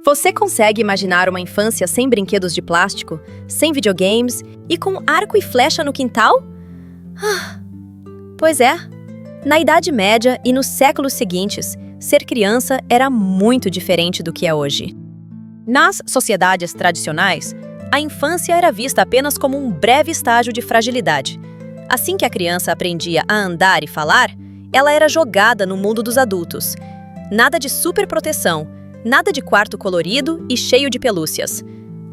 Você consegue imaginar uma infância sem brinquedos de plástico, sem videogames e com arco e flecha no quintal? Pois é. Na Idade Média e nos séculos seguintes, ser criança era muito diferente do que é hoje. Nas sociedades tradicionais, a infância era vista apenas como um breve estágio de fragilidade. Assim que a criança aprendia a andar e falar, ela era jogada no mundo dos adultos. Nada de superproteção, nada de quarto colorido e cheio de pelúcias.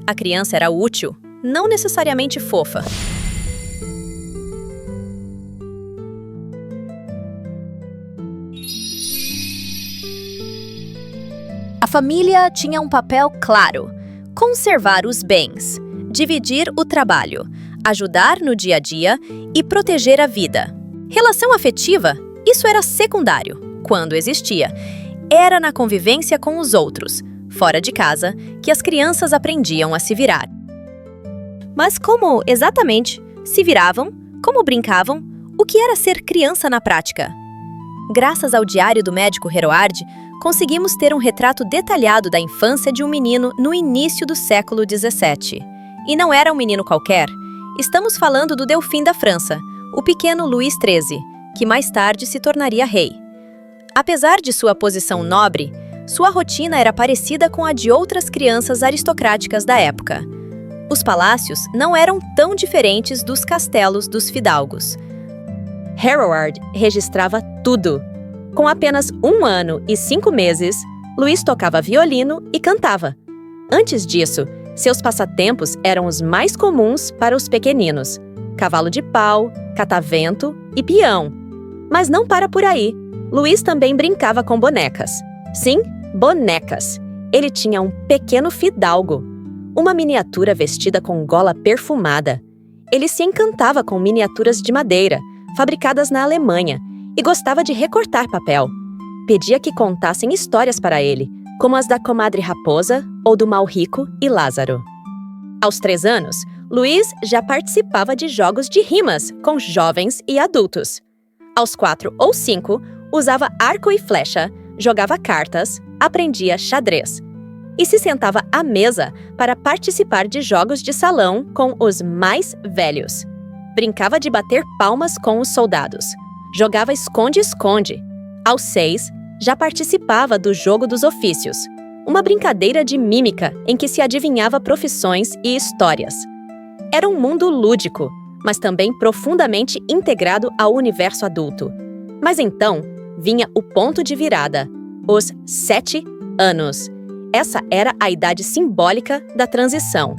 A criança era útil, não necessariamente fofa. A família tinha um papel claro: conservar os bens, dividir o trabalho, ajudar no dia a dia e proteger a vida. Relação afetiva, isso era secundário, quando existia. Era na convivência com os outros, fora de casa, que as crianças aprendiam a se virar. Mas como exatamente se viravam? Como brincavam? O que era ser criança na prática? Graças ao diário do médico Heroard, conseguimos ter um retrato detalhado da infância de um menino no início do século XVII. E não era um menino qualquer. Estamos falando do Delfim da França, o pequeno Luís XIII, que mais tarde se tornaria rei. Apesar de sua posição nobre, sua rotina era parecida com a de outras crianças aristocráticas da época. Os palácios não eram tão diferentes dos castelos dos fidalgos. Heroard registrava tudo. Com apenas 1 ano e 5 meses, Luís tocava violino e cantava. Antes disso, seus passatempos eram os mais comuns para os pequeninos: cavalo de pau, catavento e peão. Mas não para por aí. Luís também brincava com bonecas. Sim, bonecas. Ele tinha um pequeno fidalgo, uma miniatura vestida com gola perfumada. Ele se encantava com miniaturas de madeira, fabricadas na Alemanha, e gostava de recortar papel. Pedia que contassem histórias para ele, como as da comadre Raposa ou do Mal Rico e Lázaro. Aos 3 anos, Luís já participava de jogos de rimas com jovens e adultos. Aos 4 ou 5, usava arco e flecha, jogava cartas, aprendia xadrez e se sentava à mesa para participar de jogos de salão com os mais velhos. Brincava de bater palmas com os soldados. Jogava esconde-esconde. Aos 6, já participava do jogo dos ofícios, uma brincadeira de mímica em que se adivinhava profissões e histórias. Era um mundo lúdico, mas também profundamente integrado ao universo adulto. Mas então, vinha o ponto de virada, os 7 anos. Essa era a idade simbólica da transição.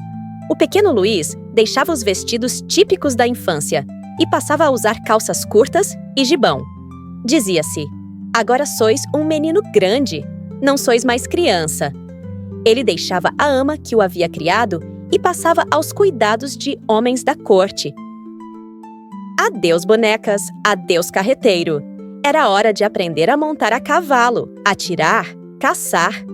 O pequeno Luís deixava os vestidos típicos da infância e passava a usar calças curtas e gibão. Dizia-se: agora sois um menino grande, não sois mais criança. Ele deixava a ama que o havia criado e passava aos cuidados de homens da corte. Adeus bonecas, adeus carreteiro. Era hora de aprender a montar a cavalo, atirar, caçar.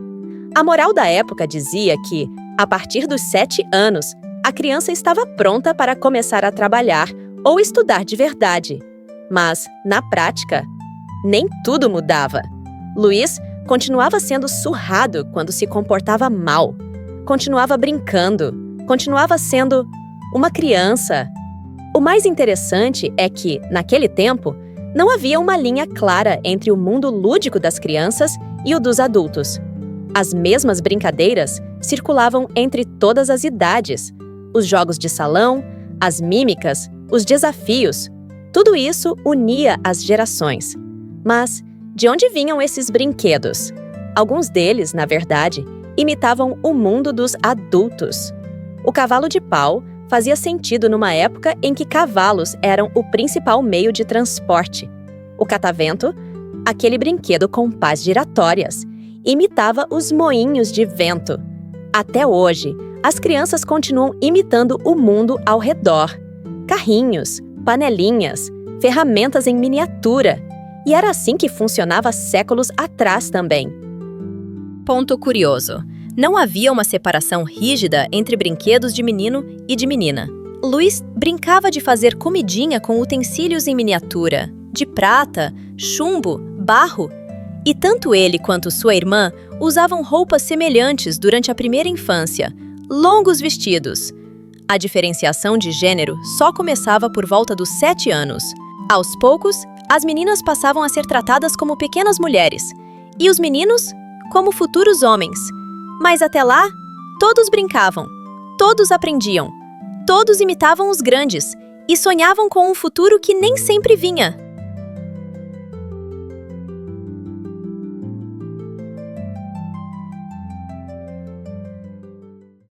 A moral da época dizia que, a partir dos 7 anos, a criança estava pronta para começar a trabalhar ou estudar de verdade. Mas, na prática, nem tudo mudava. Luís continuava sendo surrado quando se comportava mal. Continuava brincando. Continuava sendo uma criança. O mais interessante é que, naquele tempo, não havia uma linha clara entre o mundo lúdico das crianças e o dos adultos. As mesmas brincadeiras circulavam entre todas as idades. Os jogos de salão, as mímicas, os desafios, tudo isso unia as gerações. Mas de onde vinham esses brinquedos? Alguns deles, na verdade, imitavam o mundo dos adultos. O cavalo de pau fazia sentido numa época em que cavalos eram o principal meio de transporte. O catavento, aquele brinquedo com pás giratórias, imitava os moinhos de vento. Até hoje, as crianças continuam imitando o mundo ao redor. Carrinhos, panelinhas, ferramentas em miniatura. E era assim que funcionava séculos atrás também. Ponto curioso: não havia uma separação rígida entre brinquedos de menino e de menina. Luís brincava de fazer comidinha com utensílios em miniatura, de prata, chumbo, barro. E tanto ele quanto sua irmã usavam roupas semelhantes durante a primeira infância, longos vestidos. A diferenciação de gênero só começava por volta dos 7 anos. Aos poucos, as meninas passavam a ser tratadas como pequenas mulheres, e os meninos como futuros homens. Mas até lá, todos brincavam, todos aprendiam, todos imitavam os grandes e sonhavam com um futuro que nem sempre vinha.